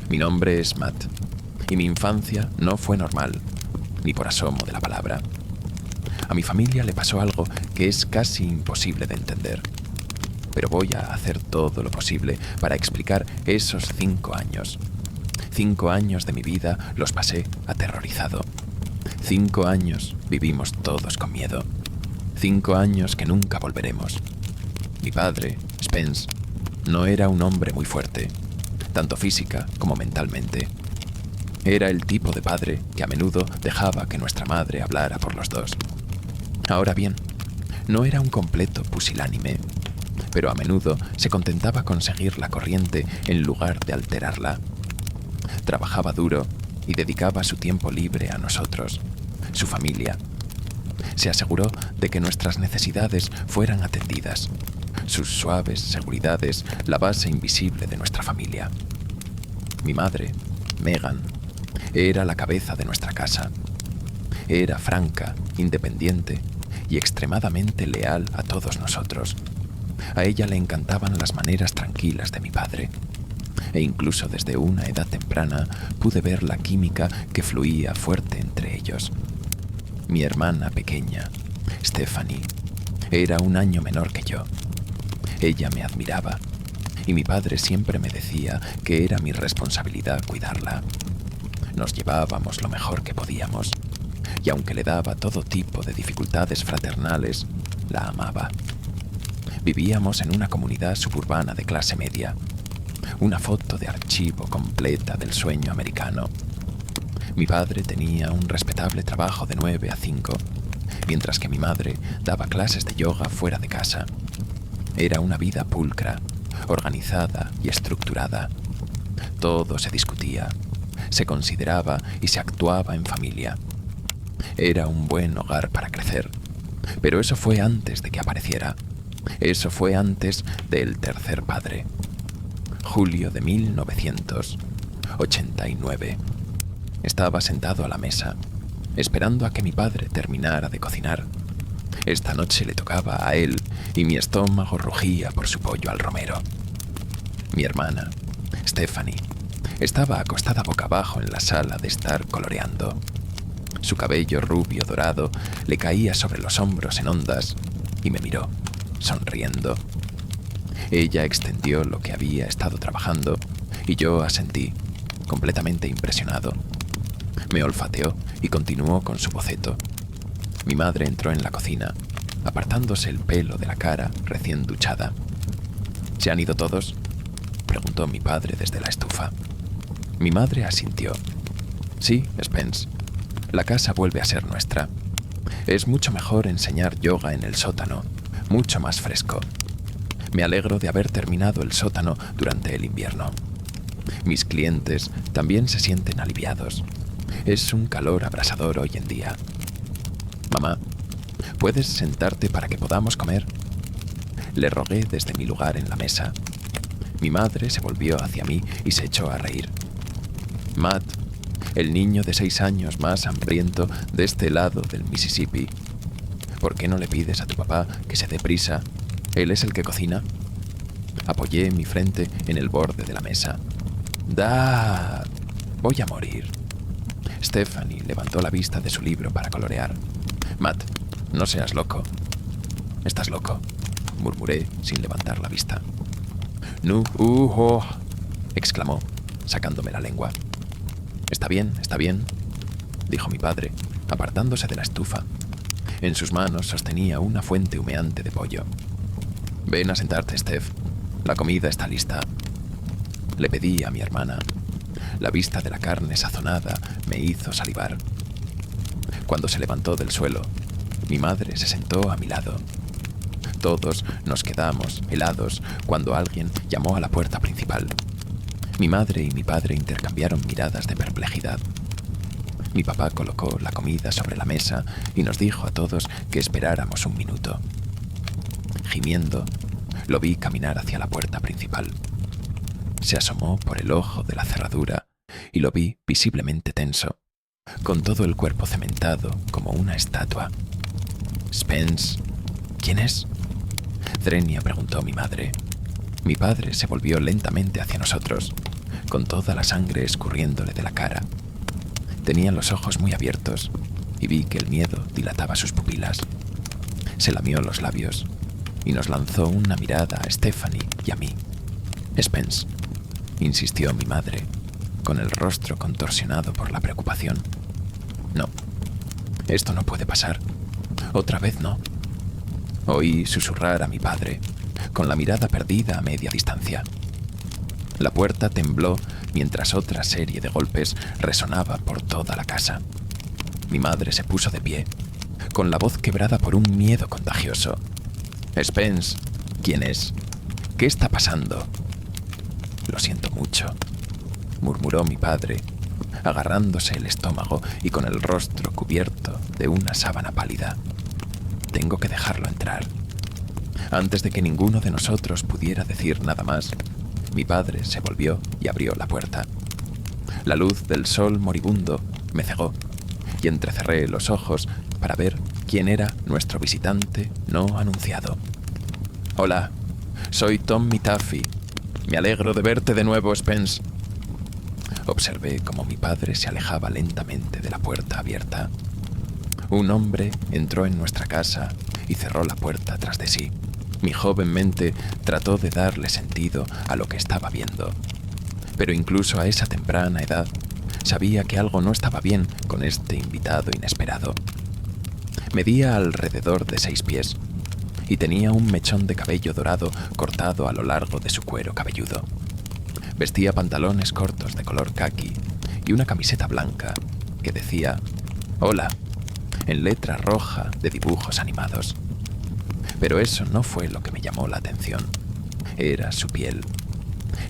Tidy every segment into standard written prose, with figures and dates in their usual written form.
Mi nombre es Matt, y mi infancia no fue normal, ni por asomo de la palabra. A mi familia le pasó algo que es casi imposible de entender, pero voy a hacer todo lo posible para explicar esos 5 años. 5 años de mi vida los pasé aterrorizado. 5 años vivimos todos con miedo. 5 años que nunca volveremos. Mi padre, Spence, no era un hombre muy fuerte, tanto física como mentalmente. Era el tipo de padre que a menudo dejaba que nuestra madre hablara por los dos. Ahora bien, no era un completo pusilánime, pero a menudo se contentaba con seguir la corriente en lugar de alterarla. Trabajaba duro y dedicaba su tiempo libre a nosotros, su familia. Se aseguró de que nuestras necesidades fueran atendidas, sus suaves seguridades la base invisible de nuestra familia. Mi madre, Megan, era la cabeza de nuestra casa. Era franca, independiente y extremadamente leal a todos nosotros. A ella le encantaban las maneras tranquilas de mi padre. E incluso desde una edad temprana pude ver la química que fluía fuerte entre ellos. Mi hermana pequeña, Stephanie, era un año menor que yo. Ella me admiraba, y mi padre siempre me decía que era mi responsabilidad cuidarla. Nos llevábamos lo mejor que podíamos, y aunque le daba todo tipo de dificultades fraternales, la amaba. Vivíamos en una comunidad suburbana de clase media, una foto de archivo completa del sueño americano. Mi padre tenía un respetable trabajo de 9 a 5, mientras que mi madre daba clases de yoga fuera de casa. Era una vida pulcra, organizada y estructurada. Todo se discutía, se consideraba y se actuaba en familia. Era un buen hogar para crecer, pero eso fue antes de que apareciera. Eso fue antes del tercer padre. Julio de 1989. Estaba sentado a la mesa, esperando a que mi padre terminara de cocinar. Esta noche le tocaba a él y mi estómago rugía por su pollo al romero. Mi hermana, Stephanie, estaba acostada boca abajo en la sala de estar coloreando. Su cabello rubio dorado le caía sobre los hombros en ondas y me miró, sonriendo. Ella extendió lo que había estado trabajando y yo asentí, completamente impresionado. Me olfateó y continuó con su boceto. Mi madre entró en la cocina, apartándose el pelo de la cara recién duchada. ¿Se han ido todos?, preguntó mi padre desde la estufa. Mi madre asintió. Sí, Spence. La casa vuelve a ser nuestra. Es mucho mejor enseñar yoga en el sótano, mucho más fresco. Me alegro de haber terminado el sótano durante el invierno. Mis clientes también se sienten aliviados. Es un calor abrasador hoy en día. Mamá, ¿puedes sentarte para que podamos comer? Le rogué desde mi lugar en la mesa. Mi madre se volvió hacia mí y se echó a reír. Matt, el niño de 6 años más hambriento de este lado del Mississippi. ¿Por qué no le pides a tu papá que se dé prisa? ¿Él es el que cocina? Apoyé mi frente en el borde de la mesa. ¡Dad! Voy a morir. Stephanie levantó la vista de su libro para colorear. Matt, no seas loco. ¿Estás loco?, murmuré sin levantar la vista. No, oh, exclamó, sacándome la lengua. Está bien, dijo mi padre, apartándose de la estufa. En sus manos sostenía una fuente humeante de pollo. Ven a sentarte, Steph. La comida está lista. Le pedí a mi hermana. La vista de la carne sazonada me hizo salivar. Cuando se levantó del suelo, mi madre se sentó a mi lado. Todos nos quedamos helados cuando alguien llamó a la puerta principal. Mi madre y mi padre intercambiaron miradas de perplejidad. Mi papá colocó la comida sobre la mesa y nos dijo a todos que esperáramos un minuto. Gimiendo, lo vi caminar hacia la puerta principal. Se asomó por el ojo de la cerradura y lo vi visiblemente tenso, con todo el cuerpo cementado como una estatua. «Spence, ¿quién es?», Drenia preguntó mi madre. Mi padre se volvió lentamente hacia nosotros. con toda la sangre escurriéndole de la cara. Tenía los ojos muy abiertos y vi que el miedo dilataba sus pupilas. Se lamió los labios y nos lanzó una mirada a Stephanie y a mí. «Spence», insistió mi madre, con el rostro contorsionado por la preocupación. «No, esto no puede pasar. Otra vez no». Oí susurrar a mi padre, con la mirada perdida a media distancia. La puerta tembló mientras otra serie de golpes resonaba por toda la casa. Mi madre se puso de pie, con la voz quebrada por un miedo contagioso. «Spence, ¿quién es? ¿Qué está pasando?» «Lo siento mucho», murmuró mi padre, agarrándose el estómago y con el rostro cubierto de una sábana pálida. «Tengo que dejarlo entrar». Antes de que ninguno de nosotros pudiera decir nada más, mi padre se volvió y abrió la puerta. La luz del sol moribundo me cegó y entrecerré los ojos para ver quién era nuestro visitante no anunciado. «Hola, soy Tom Mitaffy. Me alegro de verte de nuevo, Spence». Observé cómo mi padre se alejaba lentamente de la puerta abierta. Un hombre entró en nuestra casa y cerró la puerta tras de sí. Mi joven mente trató de darle sentido a lo que estaba viendo, pero incluso a esa temprana edad sabía que algo no estaba bien con este invitado inesperado. Medía alrededor de 6 pies y tenía un mechón de cabello dorado cortado a lo largo de su cuero cabelludo. Vestía pantalones cortos de color caqui y una camiseta blanca que decía «Hola» en letra roja de dibujos animados. Pero eso no fue lo que me llamó la atención. Era su piel.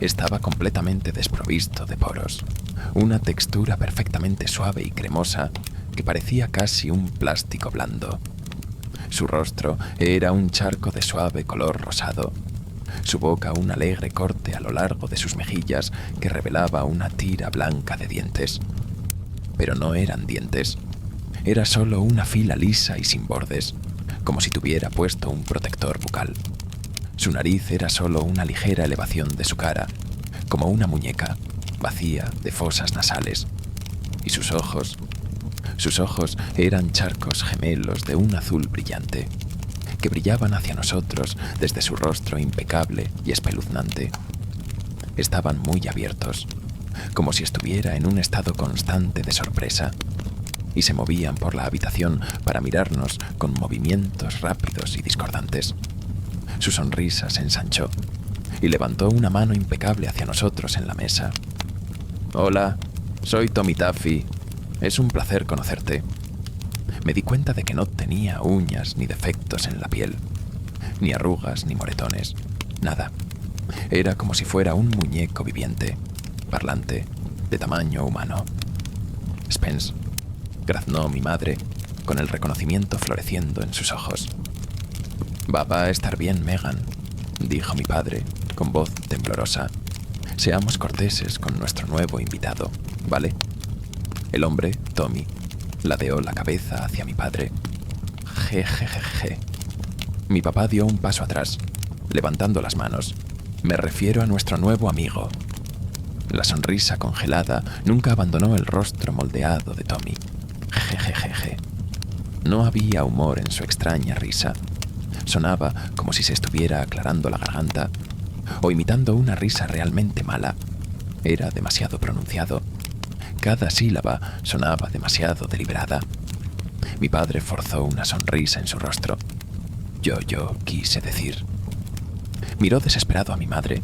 Estaba completamente desprovisto de poros, una textura perfectamente suave y cremosa que parecía casi un plástico blando. Su rostro era un charco de suave color rosado, su boca un alegre corte a lo largo de sus mejillas que revelaba una tira blanca de dientes. Pero no eran dientes, era solo una fila lisa y sin bordes, como si tuviera puesto un protector bucal. Su nariz era solo una ligera elevación de su cara, como una muñeca, vacía de fosas nasales. Y sus ojos eran charcos gemelos de un azul brillante, que brillaban hacia nosotros desde su rostro impecable y espeluznante. Estaban muy abiertos, como si estuviera en un estado constante de sorpresa, y se movían por la habitación para mirarnos con movimientos rápidos y discordantes. Su sonrisa se ensanchó y levantó una mano impecable hacia nosotros en la mesa. «Hola, soy Tom Mitaffy. Es un placer conocerte». Me di cuenta de que no tenía uñas ni defectos en la piel, ni arrugas ni moretones, nada. Era como si fuera un muñeco viviente, parlante, de tamaño humano. «Spence», graznó mi madre, con el reconocimiento floreciendo en sus ojos. «Va a estar bien, Megan», dijo mi padre, con voz temblorosa. «Seamos corteses con nuestro nuevo invitado, ¿vale?» El hombre, Tommy, ladeó la cabeza hacia mi padre. «Jejejeje». Mi papá dio un paso atrás, levantando las manos. «Me refiero a nuestro nuevo amigo». La sonrisa congelada nunca abandonó el rostro moldeado de Tommy. «Jejejeje». No había humor en su extraña risa. Sonaba como si se estuviera aclarando la garganta o imitando una risa realmente mala. Era demasiado pronunciado. Cada sílaba sonaba demasiado deliberada. Mi padre forzó una sonrisa en su rostro. Yo quise decir. Miró desesperado a mi madre,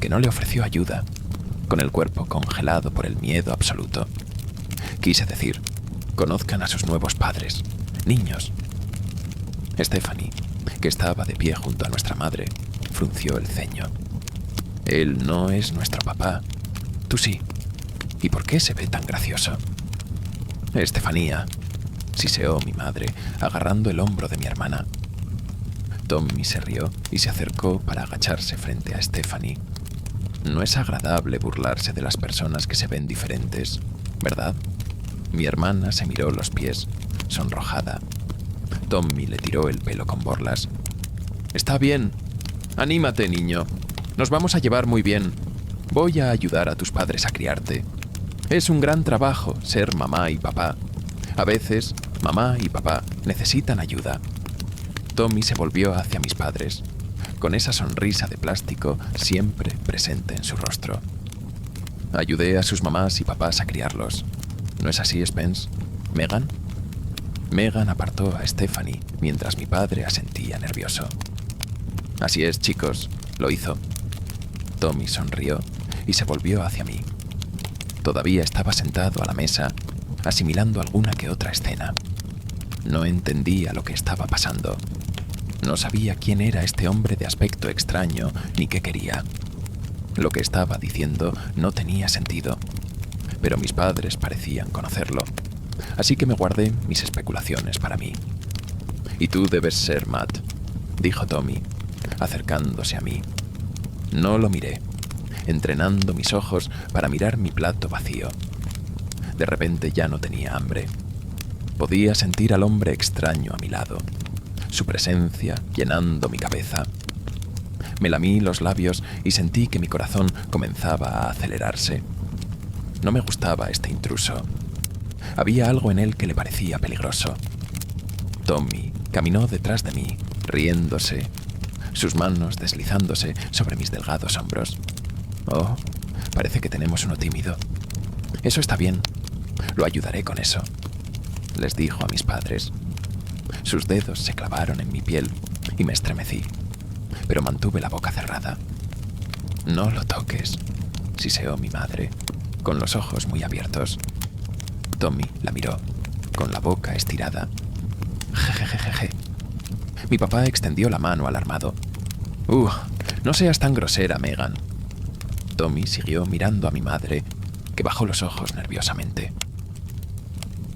que no le ofreció ayuda, con el cuerpo congelado por el miedo absoluto. Quise decir, conozcan a sus nuevos padres, niños. Stephanie, que estaba de pie junto a nuestra madre, frunció el ceño. Él no es nuestro papá. Tú sí. ¿Y por qué se ve tan gracioso? Estefanía, siseó mi madre, agarrando el hombro de mi hermana. Tommy se rió y se acercó para agacharse frente a Stephanie. No es agradable burlarse de las personas que se ven diferentes, ¿verdad? Mi hermana se miró los pies, sonrojada. Tommy le tiró el pelo con borlas. Está bien. Anímate, niño. Nos vamos a llevar muy bien. Voy a ayudar a tus padres a criarte. Es un gran trabajo ser mamá y papá. A veces, mamá y papá necesitan ayuda. Tommy se volvió hacia mis padres, con esa sonrisa de plástico siempre presente en su rostro. Ayudé a sus mamás y papás a criarlos. ¿No es así, Spence? ¿Megan? Megan apartó a Stephanie mientras mi padre asentía nervioso. Así es, chicos, lo hizo. Tommy sonrió y se volvió hacia mí. Todavía estaba sentado a la mesa, asimilando alguna que otra escena. No entendía lo que estaba pasando. No sabía quién era este hombre de aspecto extraño ni qué quería. Lo que estaba diciendo no tenía sentido, pero mis padres parecían conocerlo, así que me guardé mis especulaciones para mí. «Y tú debes ser Matt», dijo Tommy, acercándose a mí. No lo miré, entrenando mis ojos para mirar mi plato vacío. De repente ya no tenía hambre. Podía sentir al hombre extraño a mi lado, su presencia llenando mi cabeza. Me lamí los labios y sentí que mi corazón comenzaba a acelerarse. No me gustaba este intruso. Había algo en él que le parecía peligroso. Tommy caminó detrás de mí, riéndose, sus manos deslizándose sobre mis delgados hombros. «Oh, parece que tenemos uno tímido. Eso está bien. Lo ayudaré con eso», les dijo a mis padres. Sus dedos se clavaron en mi piel y me estremecí, pero mantuve la boca cerrada. «No lo toques», siseó mi madre, con los ojos muy abiertos. Tommy la miró, con la boca estirada. «Jejejeje». Mi papá extendió la mano alarmado. No seas tan grosera, Megan». Tommy siguió mirando a mi madre, que bajó los ojos nerviosamente.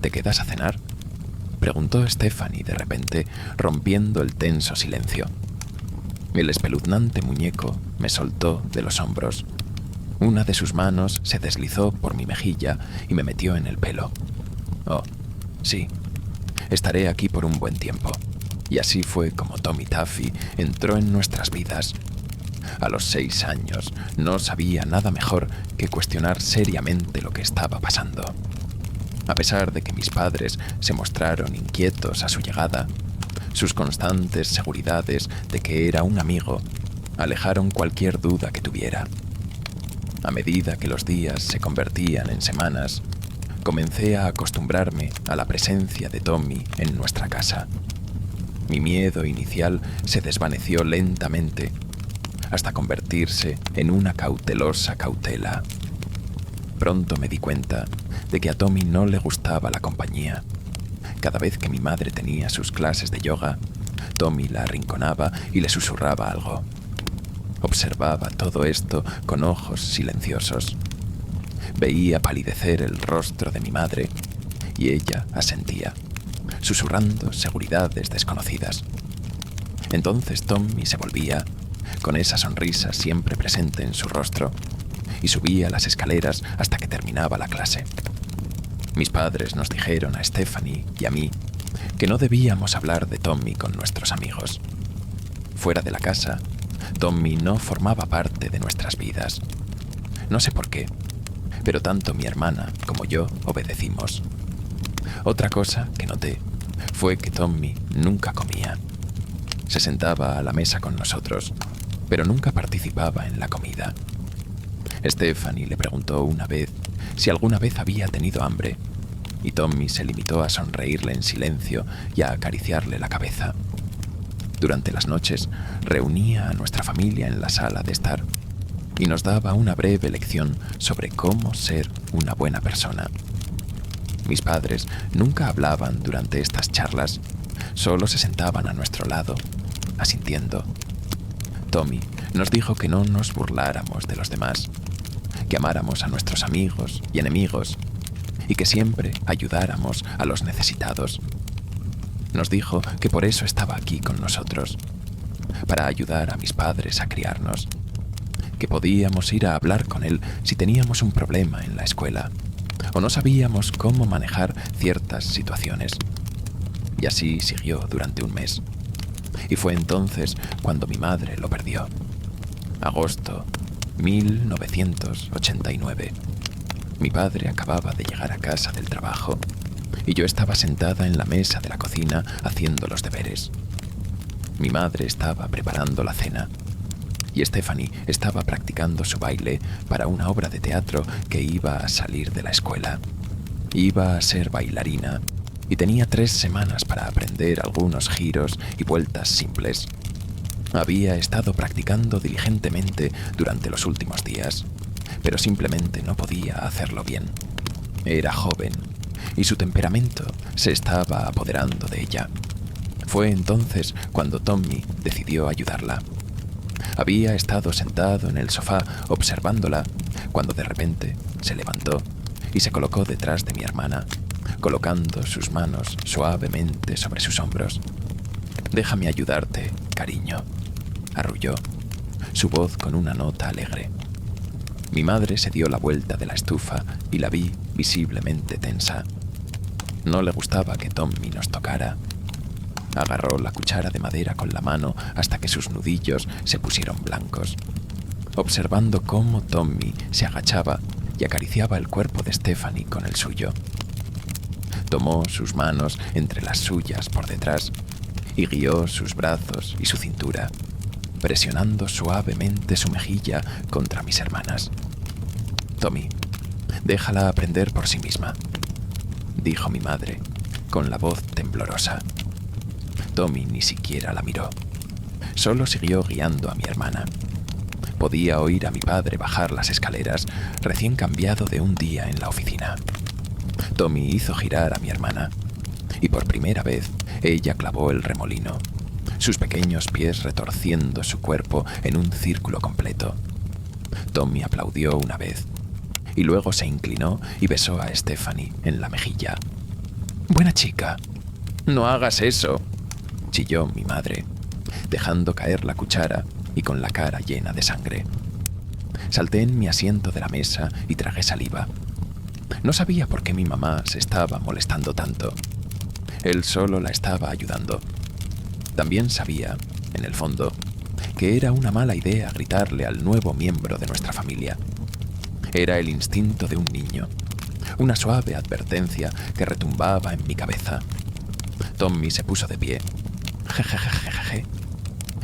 «¿Te quedas a cenar?», preguntó Stephanie de repente, rompiendo el tenso silencio. El espeluznante muñeco me soltó de los hombros. Una de sus manos se deslizó por mi mejilla y me metió en el pelo. «Oh, sí, estaré aquí por un buen tiempo». Y así fue como Tommy Taffy entró en nuestras vidas. A los 6 años no sabía nada mejor que cuestionar seriamente lo que estaba pasando. A pesar de que mis padres se mostraron inquietos a su llegada, sus constantes seguridades de que era un amigo alejaron cualquier duda que tuviera. A medida que los días se convertían en semanas, comencé a acostumbrarme a la presencia de Tommy en nuestra casa. Mi miedo inicial se desvaneció lentamente, hasta convertirse en una cautelosa cautela. Pronto me di cuenta de que a Tommy no le gustaba la compañía. Cada vez que mi madre tenía sus clases de yoga, Tommy la arrinconaba y le susurraba algo. Observaba todo esto con ojos silenciosos. Veía palidecer el rostro de mi madre y ella asentía, susurrando seguridades desconocidas. Entonces Tommy se volvía, con esa sonrisa siempre presente en su rostro, y subía las escaleras hasta que terminaba la clase. Mis padres nos dijeron a Stephanie y a mí que no debíamos hablar de Tommy con nuestros amigos. Fuera de la casa, Tommy no formaba parte de nuestras vidas. No sé por qué, pero tanto mi hermana como yo obedecimos. Otra cosa que noté fue que Tommy nunca comía. Se sentaba a la mesa con nosotros, pero nunca participaba en la comida. Stephanie le preguntó una vez si alguna vez había tenido hambre, y Tommy se limitó a sonreírle en silencio y a acariciarle la cabeza. Durante las noches reunía a nuestra familia en la sala de estar y nos daba una breve lección sobre cómo ser una buena persona. Mis padres nunca hablaban durante estas charlas, solo se sentaban a nuestro lado, asintiendo. Tommy nos dijo que no nos burláramos de los demás, que amáramos a nuestros amigos y enemigos y que siempre ayudáramos a los necesitados. Nos dijo que por eso estaba aquí con nosotros, para ayudar a mis padres a criarnos, que podíamos ir a hablar con él si teníamos un problema en la escuela o no sabíamos cómo manejar ciertas situaciones. Y así siguió durante un mes. Y fue entonces cuando mi madre lo perdió. Agosto 1989. Mi padre acababa de llegar a casa del trabajo y yo estaba sentada en la mesa de la cocina haciendo los deberes. Mi madre estaba preparando la cena y Stephanie estaba practicando su baile para una obra de teatro que iba a salir de la escuela. Iba a ser bailarina y tenía 3 semanas para aprender algunos giros y vueltas simples. Había estado practicando diligentemente durante los últimos días, pero simplemente no podía hacerlo bien. Era joven y su temperamento se estaba apoderando de ella. Fue entonces cuando Tommy decidió ayudarla. Había estado sentado en el sofá observándola cuando de repente se levantó y se colocó detrás de mi hermana, colocando sus manos suavemente sobre sus hombros. «Déjame ayudarte, cariño», arrulló, su voz con una nota alegre. Mi madre se dio la vuelta de la estufa y la vi visiblemente tensa. No le gustaba que Tommy nos tocara. Agarró la cuchara de madera con la mano hasta que sus nudillos se pusieron blancos, observando cómo Tommy se agachaba y acariciaba el cuerpo de Stephanie con el suyo. Tomó sus manos entre las suyas por detrás y guió sus brazos y su cintura, presionando suavemente su mejilla contra mis hermanas. «Tommy, déjala aprender por sí misma», dijo mi madre, con la voz temblorosa. Tommy ni siquiera la miró. Solo siguió guiando a mi hermana. Podía oír a mi padre bajar las escaleras, recién cambiado de un día en la oficina. Tommy hizo girar a mi hermana, y por primera vez ella clavó el remolino, sus pequeños pies retorciendo su cuerpo en un círculo completo. Tommy aplaudió una vez, y luego se inclinó y besó a Stephanie en la mejilla. «Buena chica». «No hagas eso», chilló mi madre, dejando caer la cuchara y con la cara llena de sangre. Salté en mi asiento de la mesa y tragué saliva. No sabía por qué mi mamá se estaba molestando tanto. Él solo la estaba ayudando. También sabía, en el fondo, que era una mala idea gritarle al nuevo miembro de nuestra familia. Era el instinto de un niño, una suave advertencia que retumbaba en mi cabeza. Tommy se puso de pie. Jejejejeje.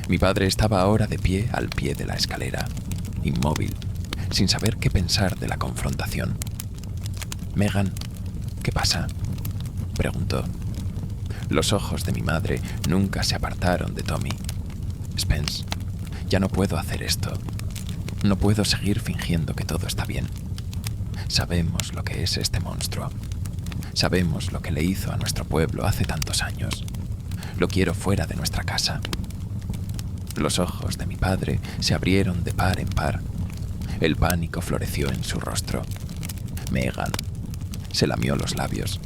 Mi padre estaba ahora de pie al pie de la escalera, inmóvil, sin saber qué pensar de la confrontación. «Megan, ¿qué pasa?», preguntó. Los ojos de mi madre nunca se apartaron de Tommy. «Spence, ya no puedo hacer esto. No puedo seguir fingiendo que todo está bien. Sabemos lo que es este monstruo. Sabemos lo que le hizo a nuestro pueblo hace tantos años. Lo quiero fuera de nuestra casa». Los ojos de mi padre se abrieron de par en par. El pánico floreció en su rostro. «Megan», se lamió los labios.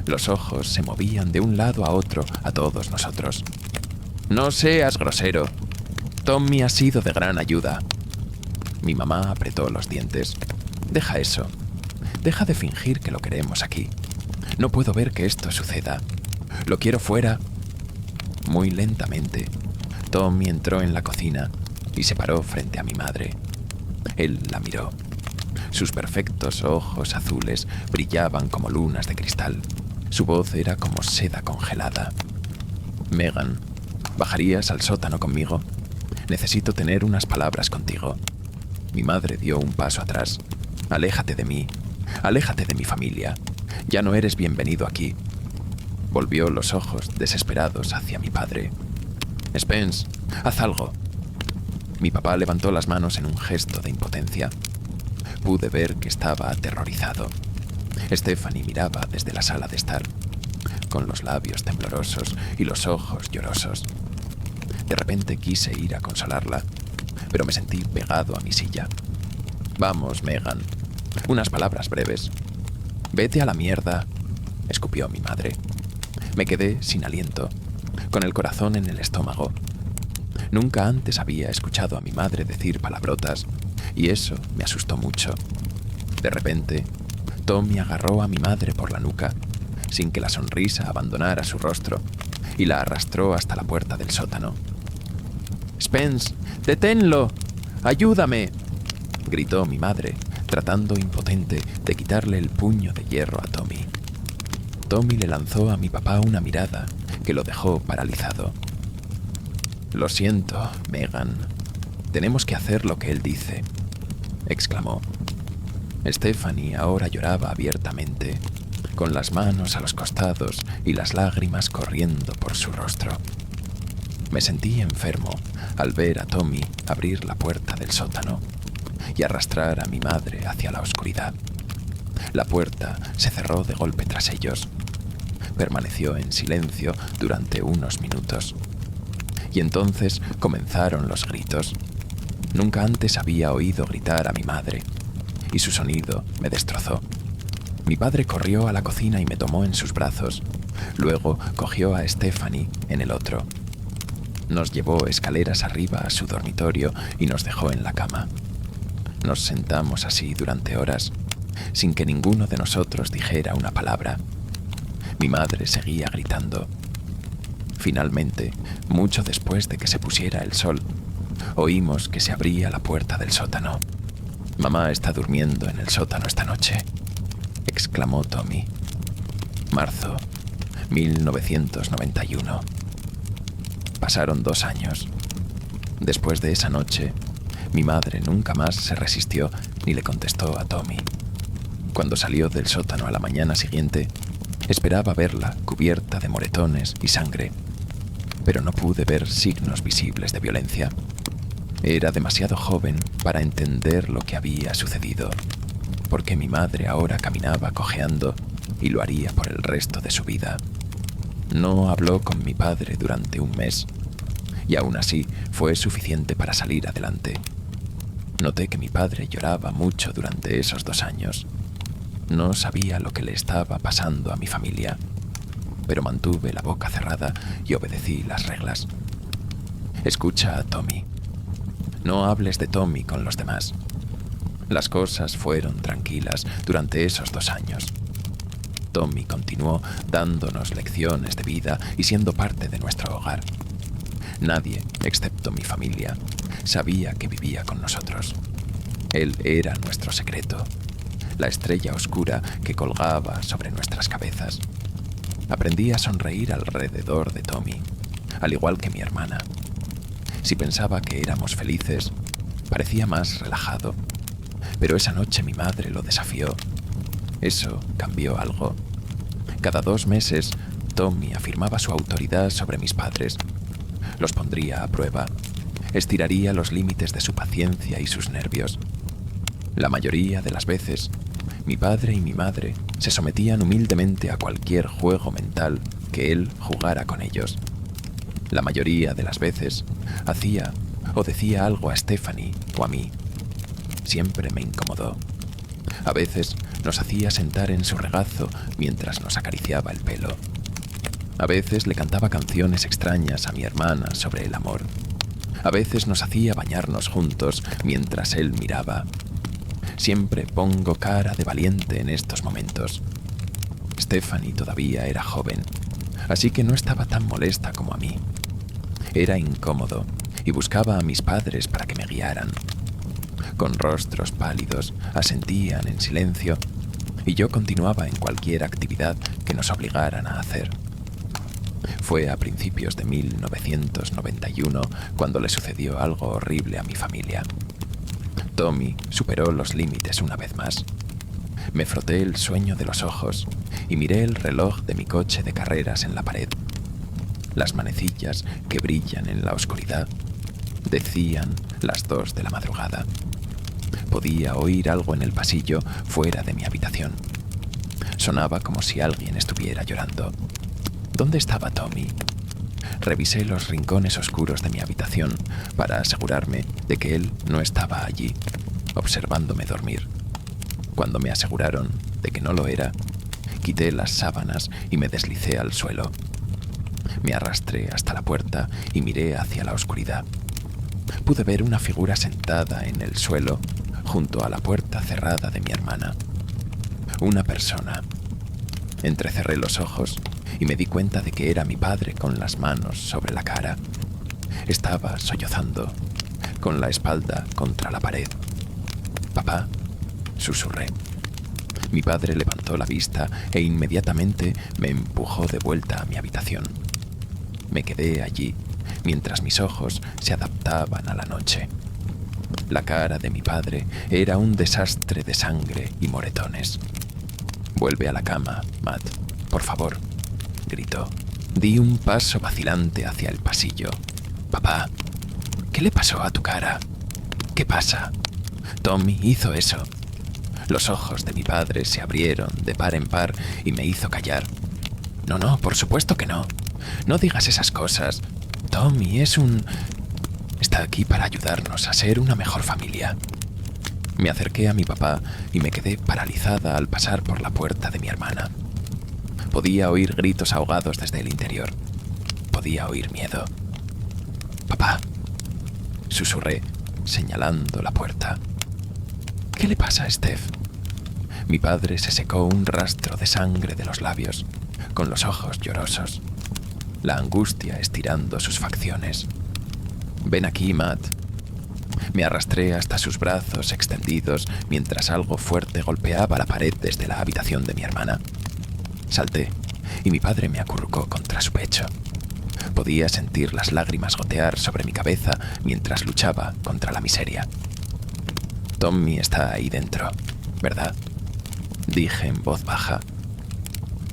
Los ojos se movían de un lado a otro a todos nosotros. «No seas grosero. Tommy ha sido de gran ayuda». Mi mamá apretó los dientes. «Deja eso. Deja de fingir que lo queremos aquí. No puedo ver que esto suceda. Lo quiero fuera». Muy lentamente, Tommy entró en la cocina y se paró frente a mi madre. Él la miró. Sus perfectos ojos azules brillaban como lunas de cristal. Su voz era como seda congelada. «Megan, ¿bajarías al sótano conmigo? Necesito tener unas palabras contigo». Mi madre dio un paso atrás. «Aléjate de mí. Aléjate de mi familia. Ya no eres bienvenido aquí». Volvió los ojos desesperados hacia mi padre. «Spence, haz algo». Mi papá levantó las manos en un gesto de impotencia. Pude ver que estaba aterrorizado. Stephanie miraba desde la sala de estar, con los labios temblorosos y los ojos llorosos. De repente quise ir a consolarla, pero me sentí pegado a mi silla. «Vamos, Megan, unas palabras breves». «Vete a la mierda», escupió mi madre. Me quedé sin aliento, con el corazón en el estómago. Nunca antes había escuchado a mi madre decir palabrotas, y eso me asustó mucho. De repente, Tommy agarró a mi madre por la nuca, sin que la sonrisa abandonara su rostro, y la arrastró hasta la puerta del sótano. «Spence, deténlo. Ayúdame». gritó mi madre, tratando impotente de quitarle el puño de hierro a Tommy. Tommy le lanzó a mi papá una mirada que lo dejó paralizado. «Lo siento, Megan. Tenemos que hacer lo que él dice», exclamó. Stephanie ahora lloraba abiertamente, con las manos a los costados y las lágrimas corriendo por su rostro. Me sentí enfermo al ver a Tommy abrir la puerta del sótano y arrastrar a mi madre hacia la oscuridad. La puerta se cerró de golpe tras ellos. Permaneció en silencio durante unos minutos. Y entonces comenzaron los gritos. Nunca antes había oído gritar a mi madre, y su sonido me destrozó. Mi padre corrió a la cocina y me tomó en sus brazos. Luego cogió a Stephanie en el otro. Nos llevó escaleras arriba a su dormitorio y nos dejó en la cama. Nos sentamos así durante horas, sin que ninguno de nosotros dijera una palabra. Mi madre seguía gritando. Finalmente, mucho después de que se pusiera el sol, oímos que se abría la puerta del sótano. «Mamá está durmiendo en el sótano esta noche», exclamó Tommy. Marzo, 1991. Pasaron 2 años. Después de esa noche, mi madre nunca más se resistió ni le contestó a Tommy. Cuando salió del sótano a la mañana siguiente, esperaba verla cubierta de moretones y sangre, pero no pude ver signos visibles de violencia. Era demasiado joven para entender lo que había sucedido, porque mi madre ahora caminaba cojeando y lo haría por el resto de su vida. No habló con mi padre durante 1 mes, y aún así fue suficiente para salir adelante. Noté que mi padre lloraba mucho durante esos 2 años. No sabía lo que le estaba pasando a mi familia, pero mantuve la boca cerrada y obedecí las reglas. Escucha a Tommy. No hables de Tommy con los demás. Las cosas fueron tranquilas durante esos 2 años. Tommy continuó dándonos lecciones de vida y siendo parte de nuestro hogar. Nadie, excepto mi familia, sabía que vivía con nosotros. Él era nuestro secreto, la estrella oscura que colgaba sobre nuestras cabezas. Aprendí a sonreír alrededor de Tommy, al igual que mi hermana. Si pensaba que éramos felices, parecía más relajado. Pero esa noche mi madre lo desafió. Eso cambió algo. Cada 2 meses, Tommy afirmaba su autoridad sobre mis padres. Los pondría a prueba. Estiraría los límites de su paciencia y sus nervios. La mayoría de las veces, mi padre y mi madre se sometían humildemente a cualquier juego mental que él jugara con ellos. La mayoría de las veces, hacía o decía algo a Stephanie o a mí. Siempre me incomodó. A veces nos hacía sentar en su regazo mientras nos acariciaba el pelo. A veces le cantaba canciones extrañas a mi hermana sobre el amor. A veces nos hacía bañarnos juntos mientras él miraba. Siempre pongo cara de valiente en estos momentos. Stephanie todavía era joven, así que no estaba tan molesta como a mí. Era incómodo y buscaba a mis padres para que me guiaran. Con rostros pálidos, asentían en silencio y yo continuaba en cualquier actividad que nos obligaran a hacer. Fue a principios de 1991 cuando le sucedió algo horrible a mi familia. Tommy superó los límites una vez más. Me froté el sueño de los ojos y miré el reloj de mi coche de carreras en la pared. Las manecillas que brillan en la oscuridad decían las 2 de la madrugada. Podía oír algo en el pasillo fuera de mi habitación. Sonaba como si alguien estuviera llorando. ¿Dónde estaba Tommy? Revisé los rincones oscuros de mi habitación para asegurarme de que él no estaba allí, observándome dormir. Cuando me aseguraron de que no lo era, quité las sábanas y me deslicé al suelo. Me arrastré hasta la puerta y miré hacia la oscuridad. Pude ver una figura sentada en el suelo junto a la puerta cerrada de mi hermana. Una persona. Entrecerré los ojos y me di cuenta de que era mi padre con las manos sobre la cara. Estaba sollozando, con la espalda contra la pared. Papá, susurré. Mi padre levantó la vista e inmediatamente me empujó de vuelta a mi habitación. Me quedé allí mientras mis ojos se adaptaban a la noche. La cara de mi padre era un desastre de sangre y moretones. «Vuelve a la cama, Matt, por favor», gritó. Di un paso vacilante hacia el pasillo. «Papá, ¿qué le pasó a tu cara? ¿Qué pasa?» Tommy hizo eso. Los ojos de mi padre se abrieron de par en par y me hizo callar. No, por supuesto que no. No digas esas cosas. Tommy está aquí para ayudarnos a ser una mejor familia. Me acerqué a mi papá y me quedé paralizada al pasar por la puerta de mi hermana. Podía oír gritos ahogados desde el interior. Podía oír miedo. «Papá», susurré, señalando la puerta. «¿Qué le pasa a Steph?» Mi padre se secó un rastro de sangre de los labios, con los ojos llorosos, la angustia estirando sus facciones. «Ven aquí, Matt». Me arrastré hasta sus brazos extendidos mientras algo fuerte golpeaba la pared desde la habitación de mi hermana. Salté y mi padre me acurrucó contra su pecho. Podía sentir las lágrimas gotear sobre mi cabeza mientras luchaba contra la miseria. «Tommy está ahí dentro, ¿verdad?», dije en voz baja.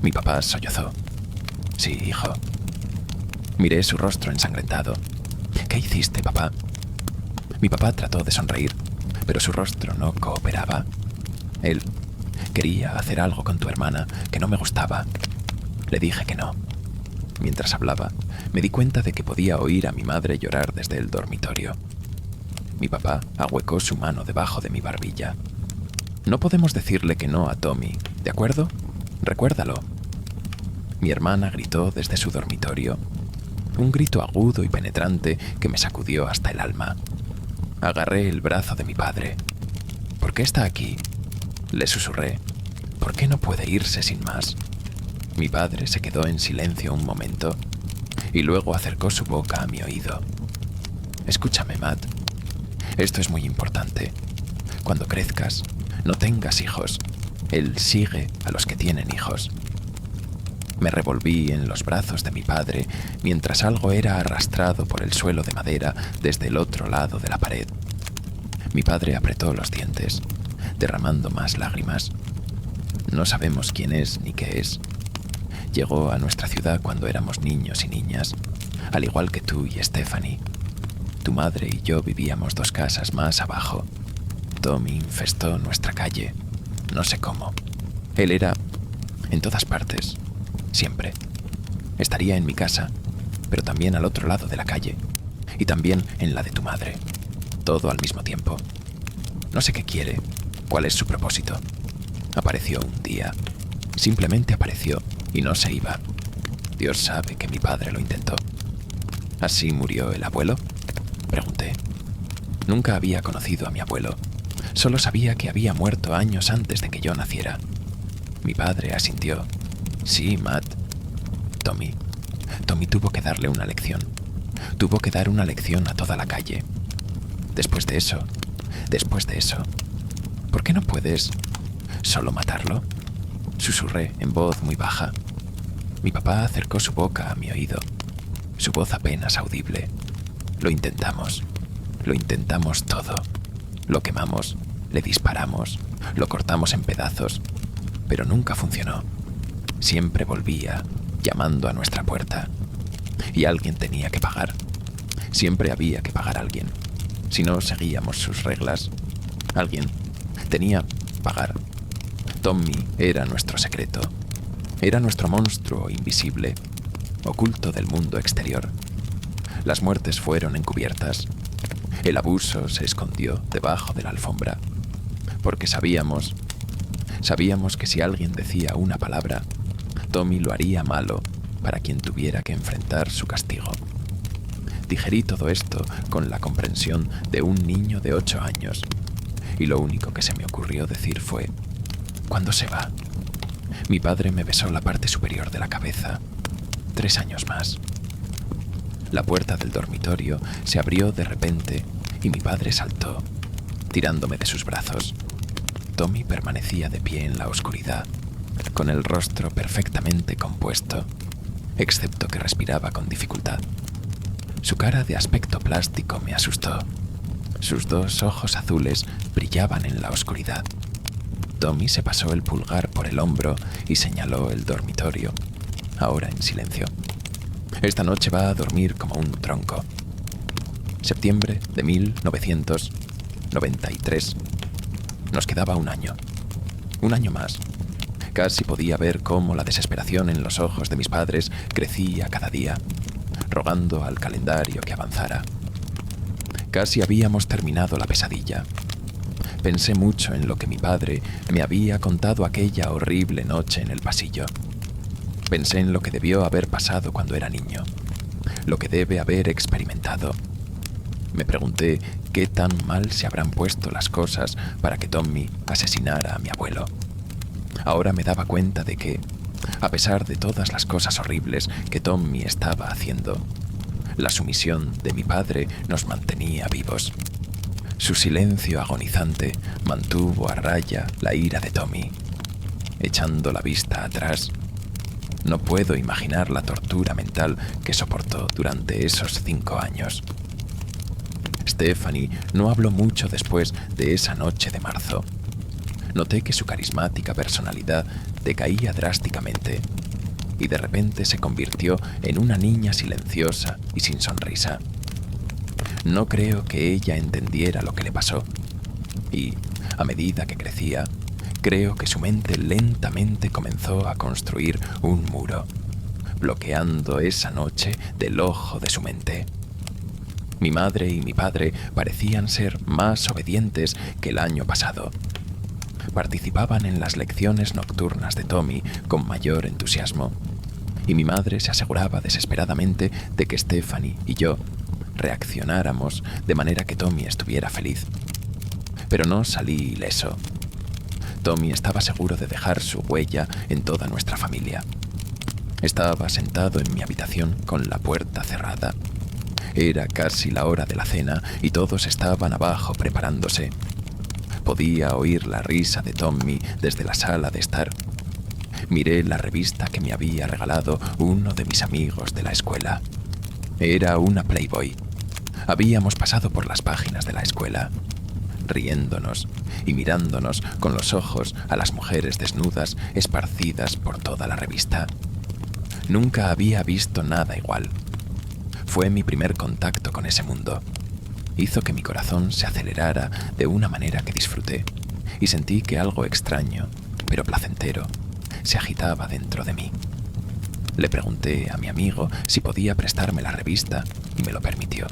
Mi papá sollozó. «Sí, hijo». Miré su rostro ensangrentado. «¿Qué hiciste, papá?» Mi papá trató de sonreír, pero su rostro no cooperaba. Él quería hacer algo con tu hermana que no me gustaba. Le dije que no. Mientras hablaba, me di cuenta de que podía oír a mi madre llorar desde el dormitorio. Mi papá ahuecó su mano debajo de mi barbilla. «No podemos decirle que no a Tommy, ¿de acuerdo? Recuérdalo». Mi hermana gritó desde su dormitorio, un grito agudo y penetrante que me sacudió hasta el alma. Agarré el brazo de mi padre. «¿Por qué está aquí?», le susurré. «¿Por qué no puede irse sin más?». Mi padre se quedó en silencio un momento y luego acercó su boca a mi oído. «Escúchame, Matt. Esto es muy importante. Cuando crezcas, no tengas hijos. Él sigue a los que tienen hijos». Me revolví en los brazos de mi padre mientras algo era arrastrado por el suelo de madera desde el otro lado de la pared. Mi padre apretó los dientes, derramando más lágrimas. No sabemos quién es ni qué es. Llegó a nuestra ciudad cuando éramos niños y niñas, al igual que tú y Stephanie. Tu madre y yo vivíamos 2 casas más abajo. Tommy infestó nuestra calle. No sé cómo. Él era en todas partes. Siempre. Estaría en mi casa, pero también al otro lado de la calle, y también en la de tu madre. Todo al mismo tiempo. No sé qué quiere, cuál es su propósito. Apareció un día. Simplemente apareció y no se iba. Dios sabe que mi padre lo intentó. ¿Así murió el abuelo?, pregunté. Nunca había conocido a mi abuelo. Solo sabía que había muerto años antes de que yo naciera. Mi padre asintió. «Sí, Matt. Tommy tuvo que darle una lección. Tuvo que dar una lección a toda la calle. Después de eso, ¿por qué no puedes solo matarlo?», susurré en voz muy baja. Mi papá acercó su boca a mi oído, su voz apenas audible. Lo intentamos todo. Lo quemamos, le disparamos, lo cortamos en pedazos, pero nunca funcionó. Siempre volvía, llamando a nuestra puerta. Y alguien tenía que pagar. Siempre había que pagar a alguien. Si no seguíamos sus reglas, alguien tenía que pagar. Tommy era nuestro secreto. Era nuestro monstruo invisible, oculto del mundo exterior. Las muertes fueron encubiertas. El abuso se escondió debajo de la alfombra. Porque sabíamos que si alguien decía una palabra, Tommy lo haría malo para quien tuviera que enfrentar su castigo. Digerí todo esto con la comprensión de un niño de 8 años, y lo único que se me ocurrió decir fue: «¿Cuándo se va?». Mi padre me besó la parte superior de la cabeza. 3 años más. La puerta del dormitorio se abrió de repente y mi padre saltó. tirándome de sus brazos. Tommy permanecía de pie en la oscuridad, con el rostro perfectamente compuesto, excepto que respiraba con dificultad. Su cara de aspecto plástico me asustó. Sus 2 ojos azules brillaban en la oscuridad. Tommy se pasó el pulgar por el hombro y señaló el dormitorio, ahora en silencio. Esta noche va a dormir como un tronco. Septiembre de 1993. Nos quedaba un año. Un año más. Casi podía ver cómo la desesperación en los ojos de mis padres crecía cada día, rogando al calendario que avanzara. Casi habíamos terminado la pesadilla. Pensé mucho en lo que mi padre me había contado aquella horrible noche en el pasillo. Pensé en lo que debió haber pasado cuando era niño, lo que debe haber experimentado. Me pregunté qué tan mal se habrán puesto las cosas para que Tommy asesinara a mi abuelo. Ahora me daba cuenta de que, a pesar de todas las cosas horribles que Tommy estaba haciendo, la sumisión de mi padre nos mantenía vivos. Su silencio agonizante mantuvo a raya la ira de Tommy. Echando la vista atrás, no puedo imaginar la tortura mental que soportó durante esos 5 años. Stephanie no habló mucho después de esa noche de marzo. Noté que su carismática personalidad decaía drásticamente y de repente se convirtió en una niña silenciosa y sin sonrisa. No creo que ella entendiera lo que le pasó y, a medida que crecía, creo que su mente lentamente comenzó a construir un muro, bloqueando esa noche del ojo de su mente. Mi madre y mi padre parecían ser más obedientes que el año pasado. Participaban en las lecciones nocturnas de Tommy con mayor entusiasmo, y mi madre se aseguraba desesperadamente de que Stephanie y yo reaccionáramos de manera que Tommy estuviera feliz. Pero no salí ileso. Tommy estaba seguro de dejar su huella en toda nuestra familia. Estaba sentado en mi habitación con la puerta cerrada. Era casi la hora de la cena y todos estaban abajo preparándose. Podía oír la risa de Tommy desde la sala de estar. Miré la revista que me había regalado uno de mis amigos de la escuela. Era una Playboy. Habíamos pasado por las páginas de la escuela, riéndonos y mirándonos con los ojos a las mujeres desnudas esparcidas por toda la revista. Nunca había visto nada igual. Fue mi primer contacto con ese mundo. Hizo que mi corazón se acelerara de una manera que disfruté y sentí que algo extraño, pero placentero, se agitaba dentro de mí. Le pregunté a mi amigo si podía prestarme la revista y me lo permitió.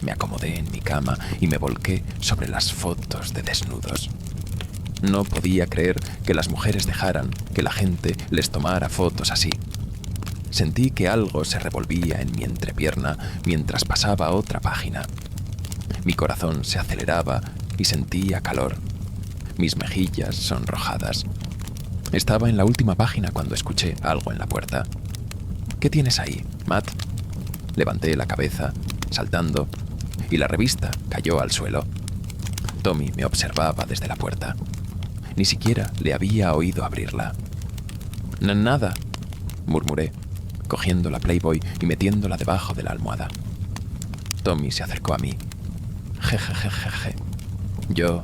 Me acomodé en mi cama y me volqué sobre las fotos de desnudos. No podía creer que las mujeres dejaran que la gente les tomara fotos así. Sentí que algo se revolvía en mi entrepierna mientras pasaba otra página. Mi corazón se aceleraba y sentía calor. Mis mejillas sonrojadas. Estaba en la última página cuando escuché algo en la puerta. ¿Qué tienes ahí, Matt? Levanté la cabeza, saltando, y la revista cayó al suelo. Tommy me observaba desde la puerta. Ni siquiera le había oído abrirla. Nada, murmuré, cogiendo la Playboy y metiéndola debajo de la almohada. Tommy se acercó a mí. Jejejeje. Yo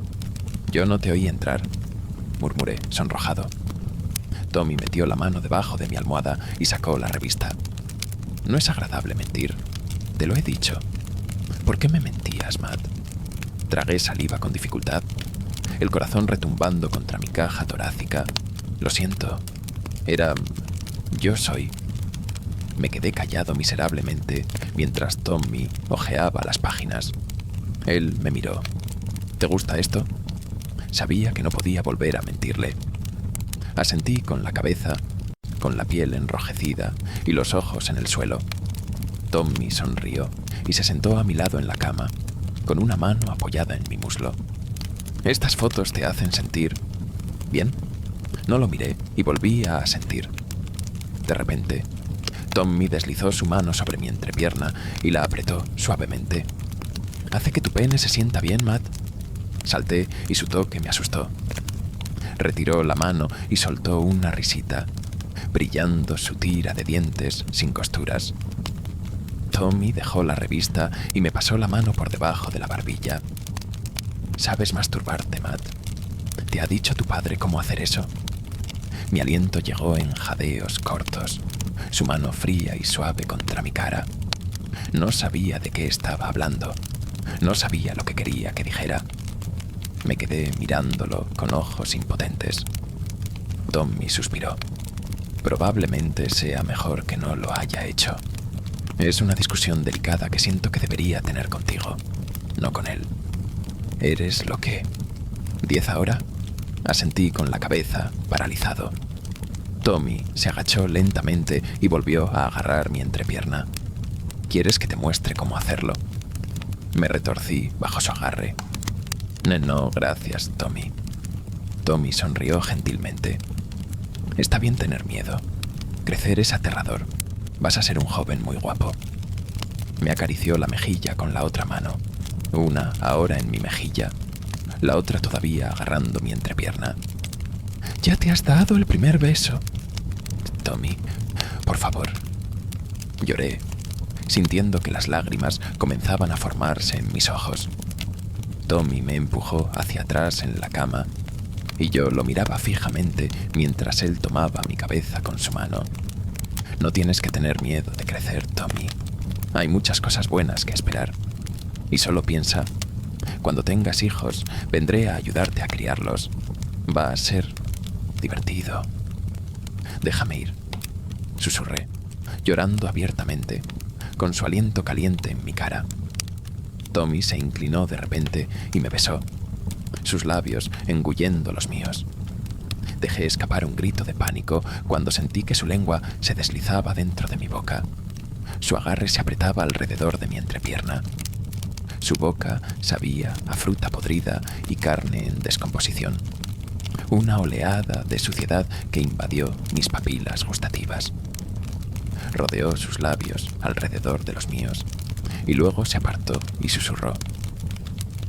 no te oí entrar, murmuré, sonrojado. Tommy metió la mano debajo de mi almohada y sacó la revista. No es agradable mentir, te lo he dicho. ¿Por qué me mentías, Matt? Tragué saliva con dificultad, el corazón retumbando contra mi caja torácica. Lo siento. Yo soy. Me quedé callado miserablemente mientras Tommy hojeaba las páginas. Él me miró. ¿Te gusta esto? Sabía que no podía volver a mentirle. Asentí con la cabeza, con la piel enrojecida y los ojos en el suelo. Tommy sonrió y se sentó a mi lado en la cama, con una mano apoyada en mi muslo. Estas fotos te hacen sentir bien. No lo miré y volví a asentir. De repente, Tommy deslizó su mano sobre mi entrepierna y la apretó suavemente. ¿Hace que tu pene se sienta bien, Matt? Salté y su toque me asustó. Retiró la mano y soltó una risita, brillando su tira de dientes sin costuras. Tommy dejó la revista y me pasó la mano por debajo de la barbilla. «Sabes masturbarte, Matt. ¿Te ha dicho tu padre cómo hacer eso?» Mi aliento llegó en jadeos cortos, su mano fría y suave contra mi cara. No sabía de qué estaba hablando. No sabía lo que quería que dijera. Me quedé mirándolo con ojos impotentes. Tommy suspiró. «Probablemente sea mejor que no lo haya hecho. Es una discusión delicada que siento que debería tener contigo, no con él. ¿Eres lo que? ¿10 ahora?» Asentí con la cabeza, paralizado. Tommy se agachó lentamente y volvió a agarrar mi entrepierna. «¿Quieres que te muestre cómo hacerlo?» Me retorcí bajo su agarre. «No, gracias, Tommy». Tommy sonrió gentilmente. «Está bien tener miedo. Crecer es aterrador. Vas a ser un joven muy guapo». Me acarició la mejilla con la otra mano, una ahora en mi mejilla, la otra todavía agarrando mi entrepierna. «Ya te has dado el primer beso». «Tommy, por favor». Lloré, sintiendo que las lágrimas comenzaban a formarse en mis ojos. Tommy me empujó hacia atrás en la cama y yo lo miraba fijamente mientras él tomaba mi cabeza con su mano. «No tienes que tener miedo de crecer, Tommy. Hay muchas cosas buenas que esperar. Y solo piensa, cuando tengas hijos, vendré a ayudarte a criarlos. Va a ser divertido». «Déjame ir», susurré, llorando abiertamente, con su aliento caliente en mi cara. Tommy se inclinó de repente y me besó, sus labios engullendo los míos. Dejé escapar un grito de pánico cuando sentí que su lengua se deslizaba dentro de mi boca. Su agarre se apretaba alrededor de mi entrepierna. Su boca sabía a fruta podrida y carne en descomposición. Una oleada de suciedad que invadió mis papilas gustativas. Rodeó sus labios alrededor de los míos y luego se apartó y susurró: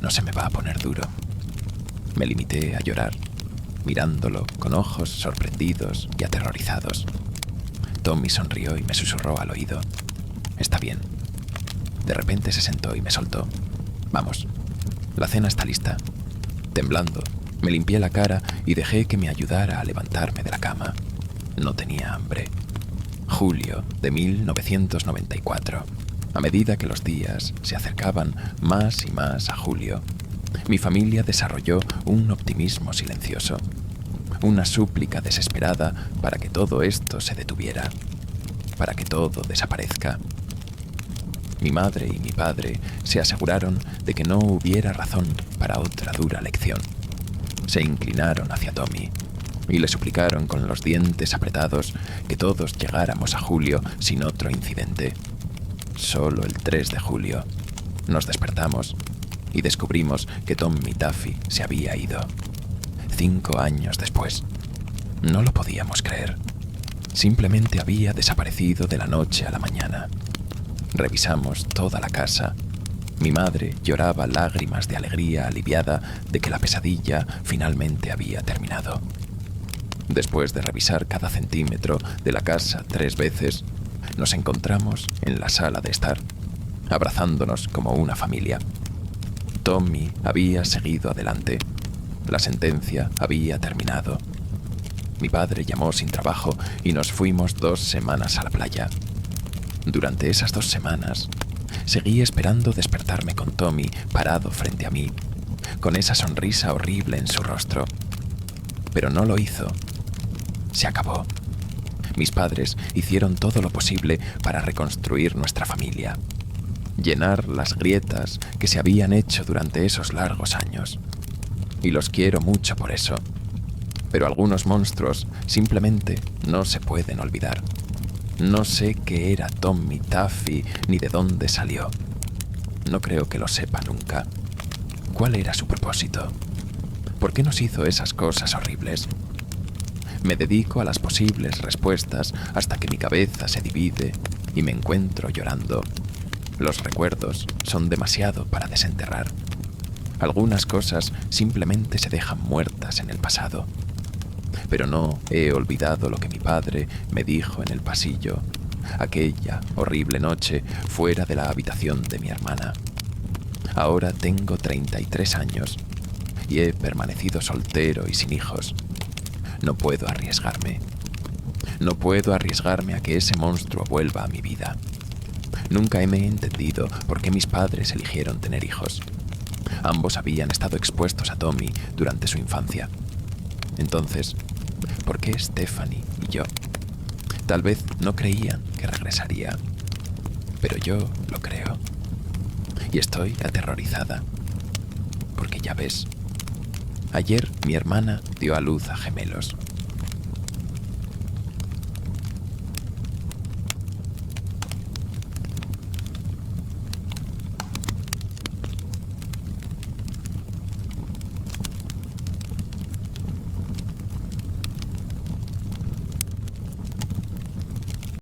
«No se me va a poner duro». Me limité a llorar, mirándolo con ojos sorprendidos y aterrorizados. Tommy sonrió y me susurró al oído: «Está bien». De repente se sentó y me soltó. «Vamos, la cena está lista». Temblando, me limpié la cara y dejé que me ayudara a levantarme de la cama. No tenía hambre. Julio de 1994. A medida que los días se acercaban más y más a julio, mi familia desarrolló un optimismo silencioso, una súplica desesperada para que todo esto se detuviera, para que todo desaparezca. Mi madre y mi padre se aseguraron de que no hubiera razón para otra dura lección. Se inclinaron hacia Tommy y le suplicaron con los dientes apretados que todos llegáramos a julio sin otro incidente. Solo el 3 de julio nos despertamos y descubrimos que Tommy Taffy se había ido. 5 años después. No lo podíamos creer. Simplemente había desaparecido de la noche a la mañana. Revisamos toda la casa. Mi madre lloraba lágrimas de alegría aliviada de que la pesadilla finalmente había terminado. Después de revisar cada centímetro de la casa 3 veces, nos encontramos en la sala de estar, abrazándonos como una familia. Tommy había seguido adelante. La sentencia había terminado. Mi padre llamó sin trabajo y nos fuimos 2 semanas a la playa. Durante esas 2 semanas, seguí esperando despertarme con Tommy parado frente a mí, con esa sonrisa horrible en su rostro. Pero no lo hizo. Se acabó. Mis padres hicieron todo lo posible para reconstruir nuestra familia, llenar las grietas que se habían hecho durante esos largos años. Y los quiero mucho por eso. Pero algunos monstruos simplemente no se pueden olvidar. No sé qué era Tommy Taffy ni de dónde salió. No creo que lo sepa nunca. ¿Cuál era su propósito? ¿Por qué nos hizo esas cosas horribles? Me dedico a las posibles respuestas hasta que mi cabeza se divide y me encuentro llorando. Los recuerdos son demasiado para desenterrar. Algunas cosas simplemente se dejan muertas en el pasado. Pero no he olvidado lo que mi padre me dijo en el pasillo, aquella horrible noche fuera de la habitación de mi hermana. Ahora tengo 33 años y he permanecido soltero y sin hijos. No puedo arriesgarme. No puedo arriesgarme a que ese monstruo vuelva a mi vida. Nunca me he entendido por qué mis padres eligieron tener hijos. Ambos habían estado expuestos a Tommy durante su infancia. Entonces, ¿por qué Stephanie y yo? Tal vez no creían que regresaría, pero yo lo creo. Y estoy aterrorizada, porque ya ves, ayer mi hermana dio a luz a gemelos.